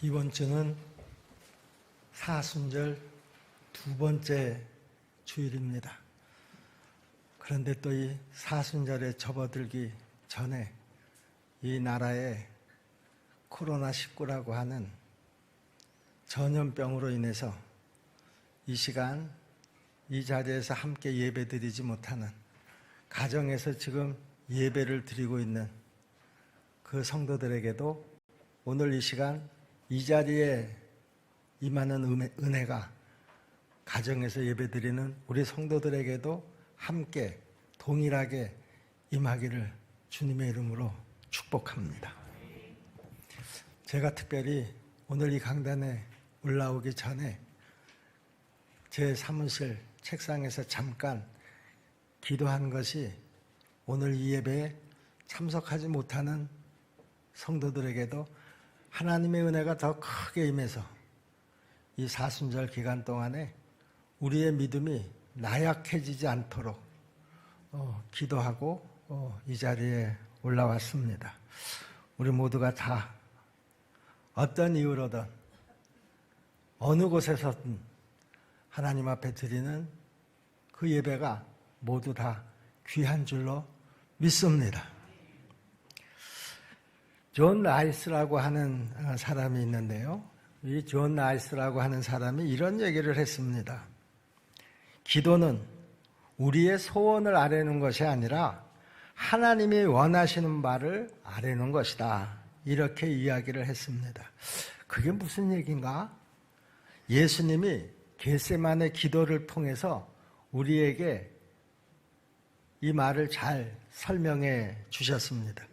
이번 주는 사순절 두 번째 주일입니다. 그런데 또 이 사순절에 접어들기 전에 이 나라에 코로나19라고 하는 전염병으로 인해서 이 시간 이 자리에서 함께 예배드리지 못하는, 가정에서 지금 예배를 드리고 있는 그 성도들에게도 오늘 이 시간 이 자리에 임하는 은혜가 가정에서 예배드리는 우리 성도들에게도 함께 동일하게 임하기를 주님의 이름으로 축복합니다. 제가 특별히 오늘 이 강단에 올라오기 전에 제 사무실 책상에서 잠깐 기도한 것이 오늘 이 예배에 참석하지 못하는 성도들에게도 하나님의 은혜가 더 크게 임해서 이 사순절 기간 동안에 우리의 믿음이 나약해지지 않도록 기도하고 이 자리에 올라왔습니다. 우리 모두가 다 어떤 이유로든 어느 곳에서든 하나님 앞에 드리는 그 예배가 모두 다 귀한 줄로 믿습니다. 존 라이스라고 하는 사람이 있는데요. 이 존 라이스라고 하는 사람이 이런 얘기를 했습니다. 기도는 우리의 소원을 아뢰는 것이 아니라 하나님이 원하시는 바를 아뢰는 것이다. 이렇게 이야기를 했습니다. 그게 무슨 얘기인가? 예수님이 겟세마네 기도를 통해서 우리에게 이 말을 잘 설명해 주셨습니다.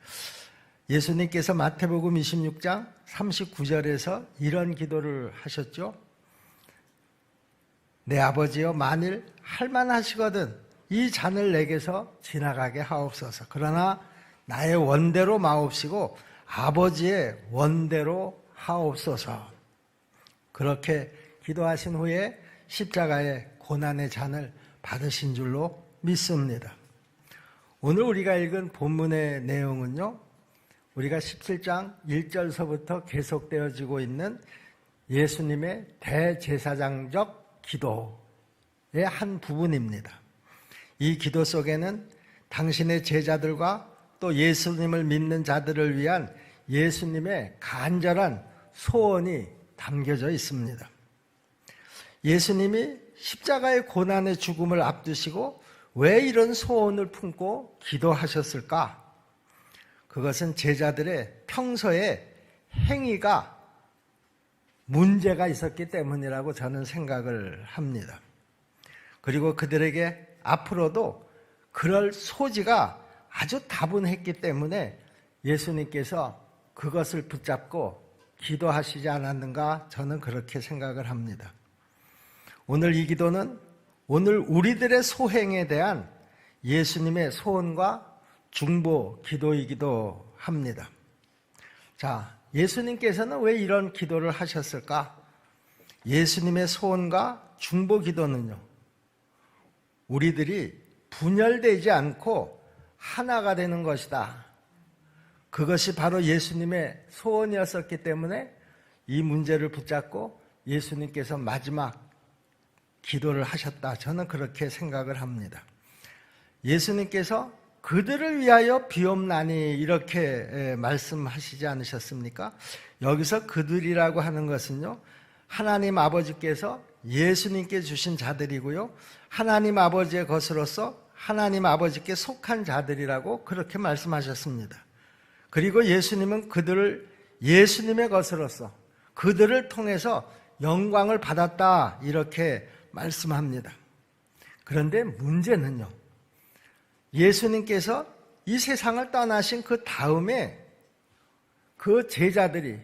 예수님께서 마태복음 26장 39절에서 이런 기도를 하셨죠. 내 아버지여, 만일 할만하시거든 이 잔을 내게서 지나가게 하옵소서. 그러나 나의 원대로 마옵시고 아버지의 원대로 하옵소서. 그렇게 기도하신 후에 십자가의 고난의 잔을 받으신 줄로 믿습니다. 오늘 우리가 읽은 본문의 내용은요, 우리가 17장 1절서부터 계속되어지고 있는 예수님의 대제사장적 기도의 한 부분입니다. 이 기도 속에는 당신의 제자들과 또 예수님을 믿는 자들을 위한 예수님의 간절한 소원이 담겨져 있습니다. 예수님이 십자가의 고난의 죽음을 앞두시고 왜 이런 소원을 품고 기도하셨을까? 그것은 제자들의 평소의 행위가 문제가 있었기 때문이라고 저는 생각을 합니다. 그리고 그들에게 앞으로도 그럴 소지가 아주 다분했기 때문에 예수님께서 그것을 붙잡고 기도하시지 않았는가, 저는 그렇게 생각을 합니다. 오늘 이 기도는 오늘 우리들의 소행에 대한 예수님의 소원과 중보 기도이기도 합니다. 자, 예수님께서는 왜 이런 기도를 하셨을까? 예수님의 소원과 중보 기도는요, 우리들이 분열되지 않고 하나가 되는 것이다. 그것이 바로 예수님의 소원이었었기 때문에 이 문제를 붙잡고 예수님께서 마지막 기도를 하셨다. 저는 그렇게 생각을 합니다. 예수님께서 그들을 위하여 비옵나니 이렇게 말씀하시지 않으셨습니까? 여기서 그들이라고 하는 것은요, 하나님 아버지께서 예수님께 주신 자들이고요, 하나님 아버지의 것으로서 하나님 아버지께 속한 자들이라고 그렇게 말씀하셨습니다. 그리고 예수님은 그들을 예수님의 것으로서 그들을 통해서 영광을 받았다 이렇게 말씀합니다. 그런데 문제는요, 예수님께서 이 세상을 떠나신 그 다음에 그 제자들이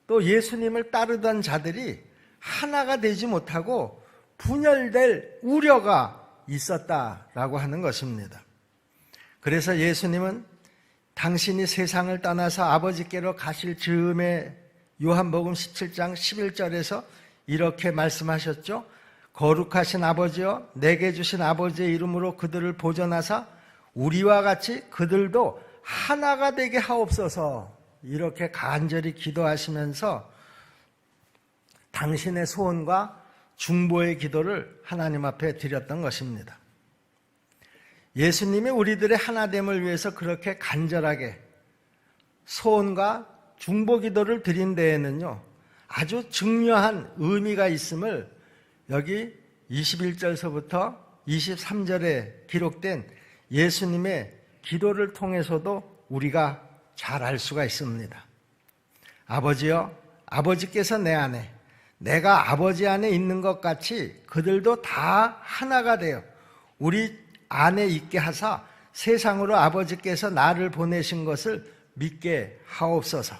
또 예수님을 따르던 자들이 하나가 되지 못하고 분열될 우려가 있었다라고 하는 것입니다. 그래서 예수님은 당신이 세상을 떠나서 아버지께로 가실 즈음에 요한복음 17장 11절에서 이렇게 말씀하셨죠. 거룩하신 아버지여, 내게 주신 아버지의 이름으로 그들을 보존하사 우리와 같이 그들도 하나가 되게 하옵소서. 이렇게 간절히 기도하시면서 당신의 소원과 중보의 기도를 하나님 앞에 드렸던 것입니다. 예수님이 우리들의 하나됨을 위해서 그렇게 간절하게 소원과 중보 기도를 드린 데에는요, 아주 중요한 의미가 있음을 여기 21절서부터 23절에 기록된 예수님의 기도를 통해서도 우리가 잘 알 수가 있습니다. 아버지여, 아버지께서 내 안에, 내가 아버지 안에 있는 것 같이 그들도 다 하나가 되어 우리 안에 있게 하사 세상으로 아버지께서 나를 보내신 것을 믿게 하옵소서.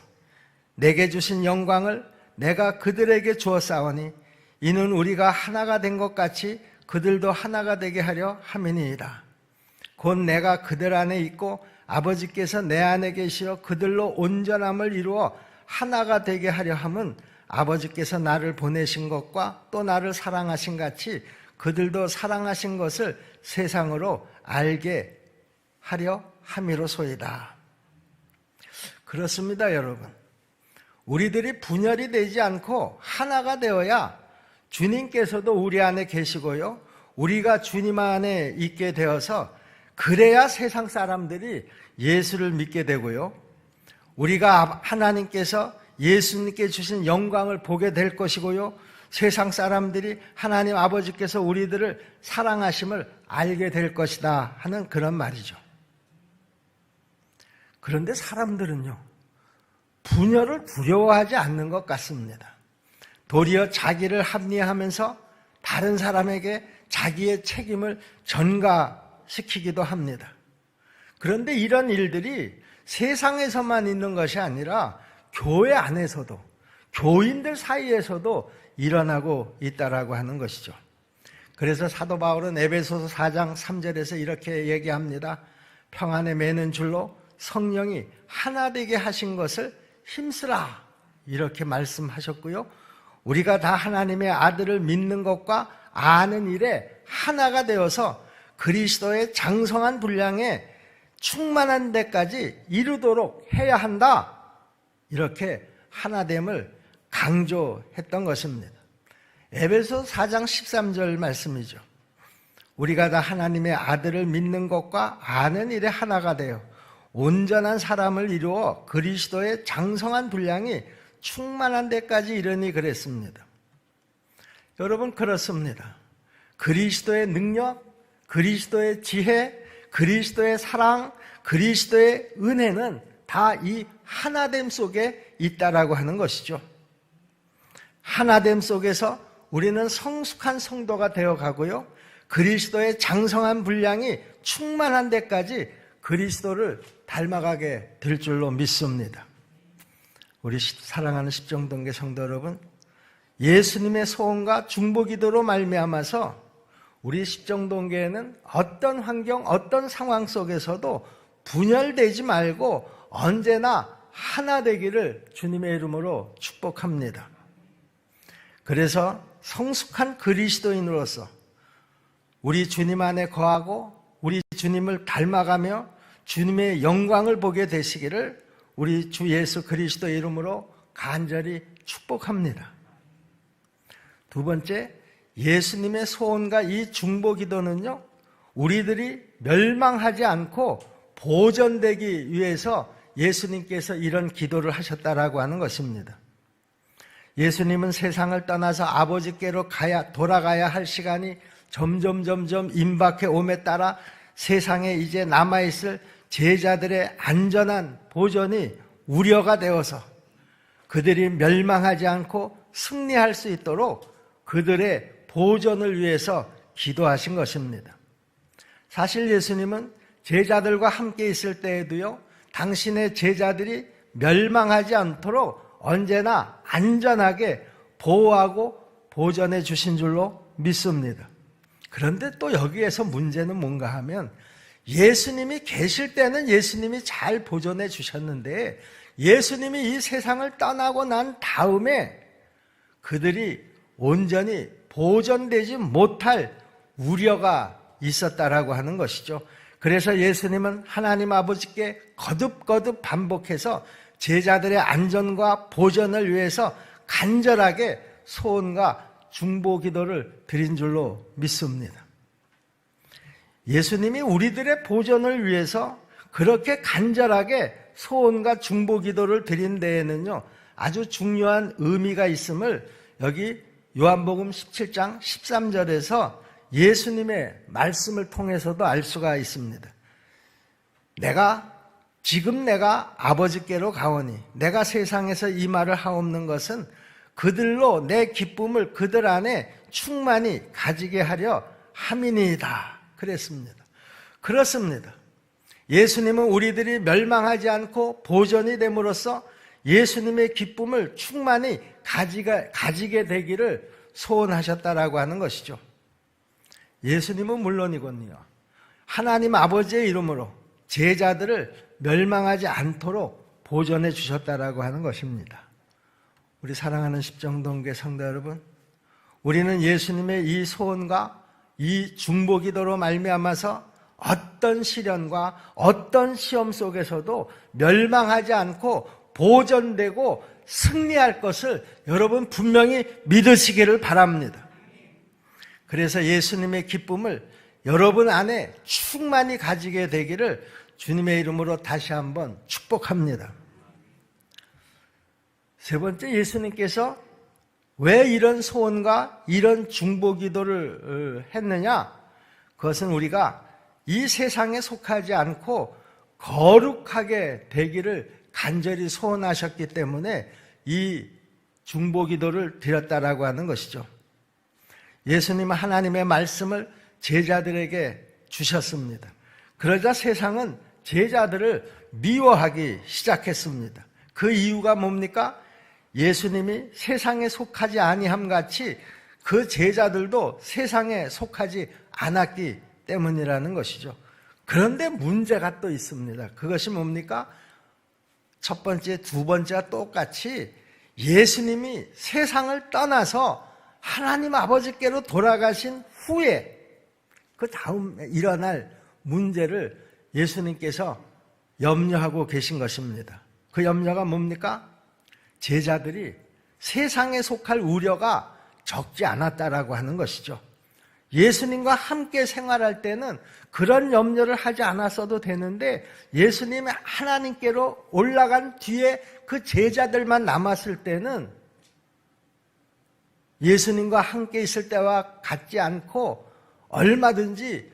내게 주신 영광을 내가 그들에게 주었사오니 이는 우리가 하나가 된 것 같이 그들도 하나가 되게 하려 함이니이다. 곧 내가 그들 안에 있고 아버지께서 내 안에 계시어 그들로 온전함을 이루어 하나가 되게 하려 함은 아버지께서 나를 보내신 것과 또 나를 사랑하신 같이 그들도 사랑하신 것을 세상으로 알게 하려 함이로소이다. 그렇습니다, 여러분. 우리들이 분열이 되지 않고 하나가 되어야 주님께서도 우리 안에 계시고요, 우리가 주님 안에 있게 되어서 그래야 세상 사람들이 예수를 믿게 되고요, 우리가 하나님께서 예수님께 주신 영광을 보게 될 것이고요, 세상 사람들이 하나님 아버지께서 우리들을 사랑하심을 알게 될 것이다 하는 그런 말이죠. 그런데 사람들은요, 분열을 두려워하지 않는 것 같습니다. 도리어 자기를 합리화하면서 다른 사람에게 자기의 책임을 전가시키기도 합니다. 그런데 이런 일들이 세상에서만 있는 것이 아니라 교회 안에서도, 교인들 사이에서도 일어나고 있다라고 하는 것이죠. 그래서 사도 바울은 에베소서 4장 3절에서 이렇게 얘기합니다. 평안에 매는 줄로 성령이 하나 되게 하신 것을 힘쓰라, 이렇게 말씀하셨고요, 우리가 다 하나님의 아들을 믿는 것과 아는 일에 하나가 되어서 그리스도의 장성한 분량에 충만한 데까지 이루도록 해야 한다, 이렇게 하나됨을 강조했던 것입니다. 에베소 4장 13절 말씀이죠. 우리가 다 하나님의 아들을 믿는 것과 아는 일에 하나가 되어 온전한 사람을 이루어 그리스도의 장성한 분량이 충만한 데까지 이르니 그랬습니다. 여러분, 그렇습니다. 그리스도의 능력, 그리스도의 지혜, 그리스도의 사랑, 그리스도의 은혜는 다 이 하나됨 속에 있다라고 하는 것이죠. 하나됨 속에서 우리는 성숙한 성도가 되어가고요, 그리스도의 장성한 분량이 충만한 데까지 그리스도를 닮아가게 될 줄로 믿습니다. 우리 사랑하는 십정동계 성도 여러분, 예수님의 소원과 중보기도로 말미암아서 우리 십정동계에는 어떤 환경, 어떤 상황 속에서도 분열되지 말고 언제나 하나 되기를 주님의 이름으로 축복합니다. 그래서 성숙한 그리스도인으로서 우리 주님 안에 거하고 우리 주님을 닮아가며 주님의 영광을 보게 되시기를 우리 주 예수 그리스도의 이름으로 간절히 축복합니다. 두 번째, 예수님의 소원과 이 중보 기도는요, 우리들이 멸망하지 않고 보존되기 위해서 예수님께서 이런 기도를 하셨다라고 하는 것입니다. 예수님은 세상을 떠나서 아버지께로 돌아가야 할 시간이 점점 임박해 옴에 따라 세상에 이제 남아있을 제자들의 안전한 보존이 우려가 되어서 그들이 멸망하지 않고 승리할 수 있도록 그들의 보존을 위해서 기도하신 것입니다. 사실 예수님은 제자들과 함께 있을 때에도요, 당신의 제자들이 멸망하지 않도록 언제나 안전하게 보호하고 보존해 주신 줄로 믿습니다. 그런데 또 여기에서 문제는 뭔가 하면 예수님이 계실 때는 예수님이 잘 보존해 주셨는데 예수님이 이 세상을 떠나고 난 다음에 그들이 온전히 보존되지 못할 우려가 있었다라고 하는 것이죠. 그래서 예수님은 하나님 아버지께 거듭 반복해서 제자들의 안전과 보존을 위해서 간절하게 소원과 중보 기도를 드린 줄로 믿습니다. 예수님이 우리들의 보전을 위해서 그렇게 간절하게 소원과 중보 기도를 드린 데에는요, 아주 중요한 의미가 있음을 여기 요한복음 17장 13절에서 예수님의 말씀을 통해서도 알 수가 있습니다. 지금 내가 아버지께로 가오니 내가 세상에서 이 말을 하옵는 것은 그들로 내 기쁨을 그들 안에 충만히 가지게 하려 함이니이다. 그랬습니다. 그렇습니다. 예수님은 우리들이 멸망하지 않고 보존이 됨으로써 예수님의 기쁨을 충만히 가지게 되기를 소원하셨다라고 하는 것이죠. 예수님은 물론이거든요, 하나님 아버지의 이름으로 제자들을 멸망하지 않도록 보존해 주셨다라고 하는 것입니다. 우리 사랑하는 십정동교회 성도 여러분, 우리는 예수님의 이 소원과 이 중보기도로 말미암아서 어떤 시련과 어떤 시험 속에서도 멸망하지 않고 보존되고 승리할 것을 여러분 분명히 믿으시기를 바랍니다. 그래서 예수님의 기쁨을 여러분 안에 충만히 가지게 되기를 주님의 이름으로 다시 한번 축복합니다. 세 번째, 예수님께서 왜 이런 소원과 이런 중보 기도를 했느냐? 그것은 우리가 이 세상에 속하지 않고 거룩하게 되기를 간절히 소원하셨기 때문에 이 중보 기도를 드렸다라고 하는 것이죠. 예수님은 하나님의 말씀을 제자들에게 주셨습니다. 그러자 세상은 제자들을 미워하기 시작했습니다. 그 이유가 뭡니까? 예수님이 세상에 속하지 아니함 같이 그 제자들도 세상에 속하지 않았기 때문이라는 것이죠. 그런데 문제가 또 있습니다. 그것이 뭡니까? 첫 번째, 두 번째와 똑같이 예수님이 세상을 떠나서 하나님 아버지께로 돌아가신 후에 그 다음에 일어날 문제를 예수님께서 염려하고 계신 것입니다. 그 염려가 뭡니까? 제자들이 세상에 속할 우려가 적지 않았다라고 하는 것이죠. 예수님과 함께 생활할 때는 그런 염려를 하지 않았어도 되는데 예수님이 하나님께로 올라간 뒤에 그 제자들만 남았을 때는 예수님과 함께 있을 때와 같지 않고 얼마든지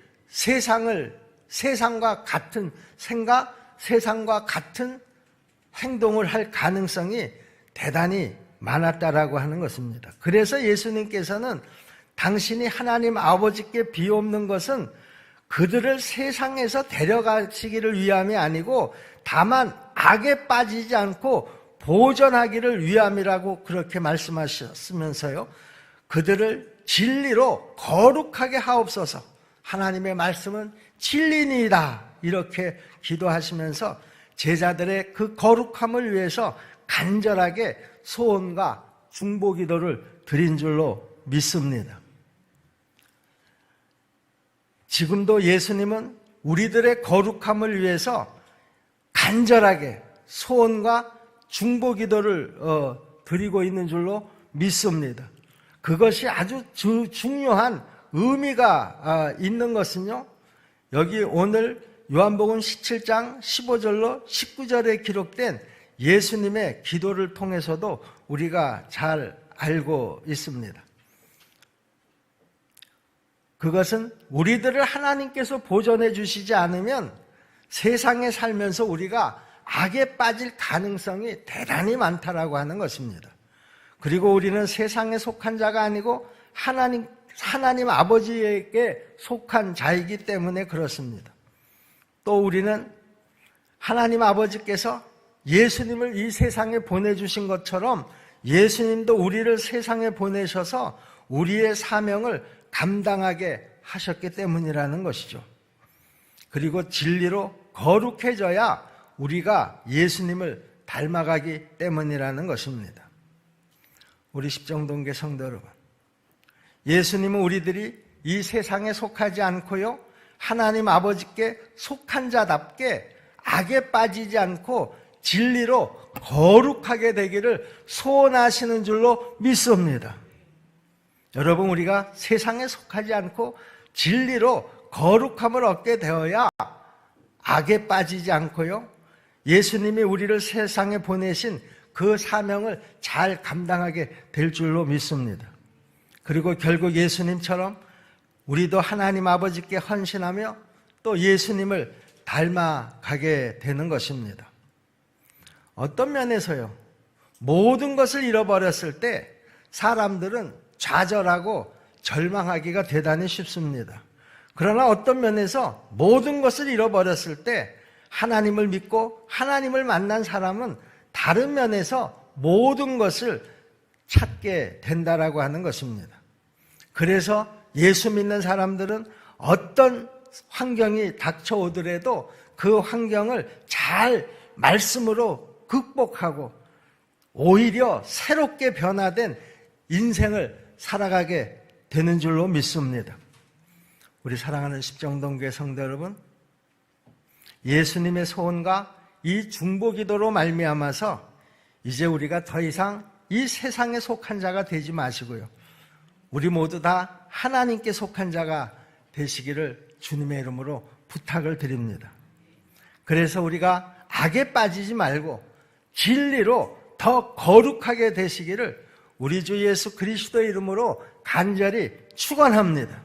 세상과 같은 생각, 세상과 같은 행동을 할 가능성이 대단히 많았다라고 하는 것입니다. 그래서 예수님께서는 당신이 하나님 아버지께 비옵는 것은 그들을 세상에서 데려가시기를 위함이 아니고 다만 악에 빠지지 않고 보존하기를 위함이라고 그렇게 말씀하셨으면서요, 그들을 진리로 거룩하게 하옵소서, 하나님의 말씀은 진리니이다, 이렇게 기도하시면서 제자들의 그 거룩함을 위해서 간절하게 소원과 중보 기도를 드린 줄로 믿습니다. 지금도 예수님은 우리들의 거룩함을 위해서 간절하게 소원과 중보 기도를 드리고 있는 줄로 믿습니다. 그것이 아주 중요한 의미가 있는 것은요, 여기 오늘 요한복음 17장 15절로 19절에 기록된 예수님의 기도를 통해서도 우리가 잘 알고 있습니다. 그것은 우리들을 하나님께서 보존해 주시지 않으면 세상에 살면서 우리가 악에 빠질 가능성이 대단히 많다라고 하는 것입니다. 그리고 우리는 세상에 속한 자가 아니고 하나님 아버지에게 속한 자이기 때문에 그렇습니다. 또 우리는 하나님 아버지께서 예수님을 이 세상에 보내주신 것처럼 예수님도 우리를 세상에 보내셔서 우리의 사명을 감당하게 하셨기 때문이라는 것이죠. 그리고 진리로 거룩해져야 우리가 예수님을 닮아가기 때문이라는 것입니다. 우리 십정동교회 성도 여러분, 예수님은 우리들이 이 세상에 속하지 않고요, 하나님 아버지께 속한 자답게 악에 빠지지 않고 진리로 거룩하게 되기를 소원하시는 줄로 믿습니다. 여러분, 우리가 세상에 속하지 않고 진리로 거룩함을 얻게 되어야 악에 빠지지 않고요, 예수님이 우리를 세상에 보내신 그 사명을 잘 감당하게 될 줄로 믿습니다. 그리고 결국 예수님처럼 우리도 하나님 아버지께 헌신하며 또 예수님을 닮아가게 되는 것입니다. 어떤 면에서요, 모든 것을 잃어버렸을 때 사람들은 좌절하고 절망하기가 대단히 쉽습니다. 그러나 어떤 면에서 모든 것을 잃어버렸을 때 하나님을 믿고 하나님을 만난 사람은 다른 면에서 모든 것을 찾게 된다라고 하는 것입니다. 그래서 예수 믿는 사람들은 어떤 환경이 닥쳐오더라도 그 환경을 잘 말씀으로 극복하고 오히려 새롭게 변화된 인생을 살아가게 되는 줄로 믿습니다. 우리 사랑하는 십정동교회 성도 여러분, 예수님의 소원과 이 중보기도로 말미암아서 이제 우리가 더 이상 이 세상에 속한 자가 되지 마시고요, 우리 모두 다 하나님께 속한 자가 되시기를 주님의 이름으로 부탁을 드립니다. 그래서 우리가 악에 빠지지 말고 진리로 더 거룩하게 되시기를 우리 주 예수 그리스도의 이름으로 간절히 축원합니다.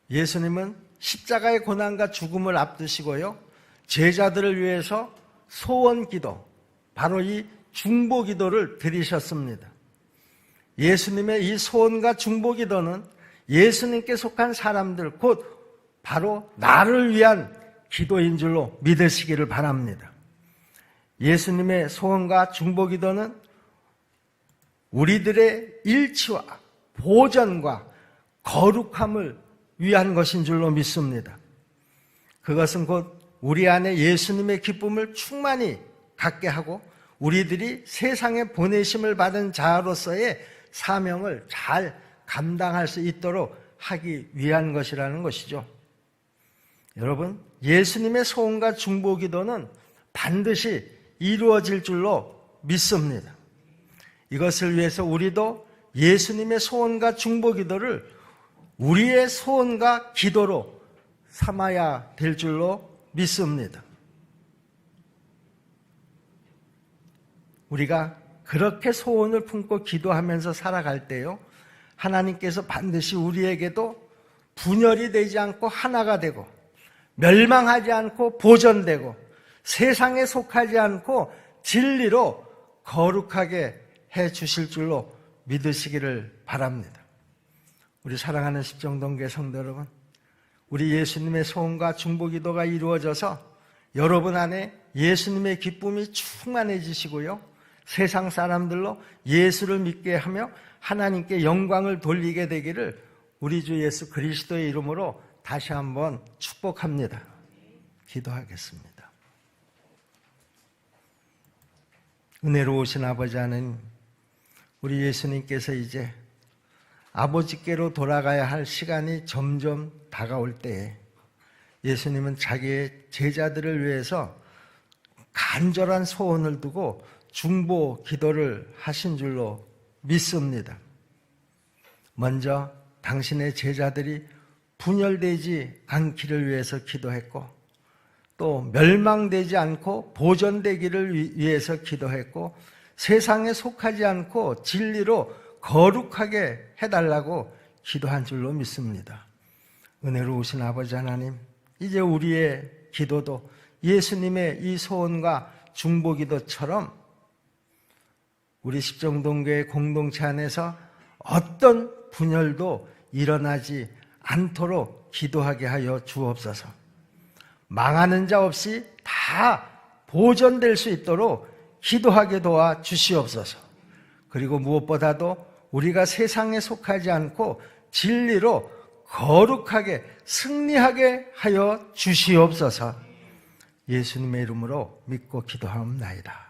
예수님은 십자가의 고난과 죽음을 앞두시고요, 제자들을 위해서 소원기도, 바로 이 중보기도를 드리셨습니다. 예수님의 이 소원과 중보기도는 예수님께 속한 사람들, 곧 바로 나를 위한 기도인 줄로 믿으시기를 바랍니다. 예수님의 소원과 중보기도는 우리들의 일치와 보전과 거룩함을 위한 것인 줄로 믿습니다. 그것은 곧 우리 안에 예수님의 기쁨을 충만히 갖게 하고 우리들이 세상에 보내심을 받은 자로서의 사명을 잘 감당할 수 있도록 하기 위한 것이라는 것이죠. 여러분, 예수님의 소원과 중보기도는 반드시 이루어질 줄로 믿습니다. 이것을 위해서 우리도 예수님의 소원과 중보기도를 우리의 소원과 기도로 삼아야 될 줄로 믿습니다. 우리가 그렇게 소원을 품고 기도하면서 살아갈 때요, 하나님께서 반드시 우리에게도 분열이 되지 않고 하나가 되고 멸망하지 않고 보존되고 세상에 속하지 않고 진리로 거룩하게 해 주실 줄로 믿으시기를 바랍니다. 우리 사랑하는 십정동교회 성도 여러분, 우리 예수님의 소원과 중보기도가 이루어져서 여러분 안에 예수님의 기쁨이 충만해지시고요, 세상 사람들로 예수를 믿게 하며 하나님께 영광을 돌리게 되기를 우리 주 예수 그리스도의 이름으로 다시 한번 축복합니다. 기도하겠습니다. 은혜로우신 아버지 하나님, 우리 예수님께서 이제 아버지께로 돌아가야 할 시간이 점점 다가올 때에 예수님은 자기의 제자들을 위해서 간절한 소원을 두고 중보 기도를 하신 줄로 믿습니다. 먼저 당신의 제자들이 분열되지 않기를 위해서 기도했고, 또 멸망되지 않고 보존되기를 위해서 기도했고, 세상에 속하지 않고 진리로 거룩하게 해달라고 기도한 줄로 믿습니다. 은혜로우신 아버지 하나님, 이제 우리의 기도도 예수님의 이 소원과 중보기도처럼 우리 십정동교회 공동체 안에서 어떤 분열도 일어나지 않도록 기도하게 하여 주옵소서. 망하는 자 없이 다 보존될 수 있도록 기도하게 도와 주시옵소서. 그리고 무엇보다도 우리가 세상에 속하지 않고 진리로 거룩하게 승리하게 하여 주시옵소서. 예수님의 이름으로 믿고 기도하옵나이다.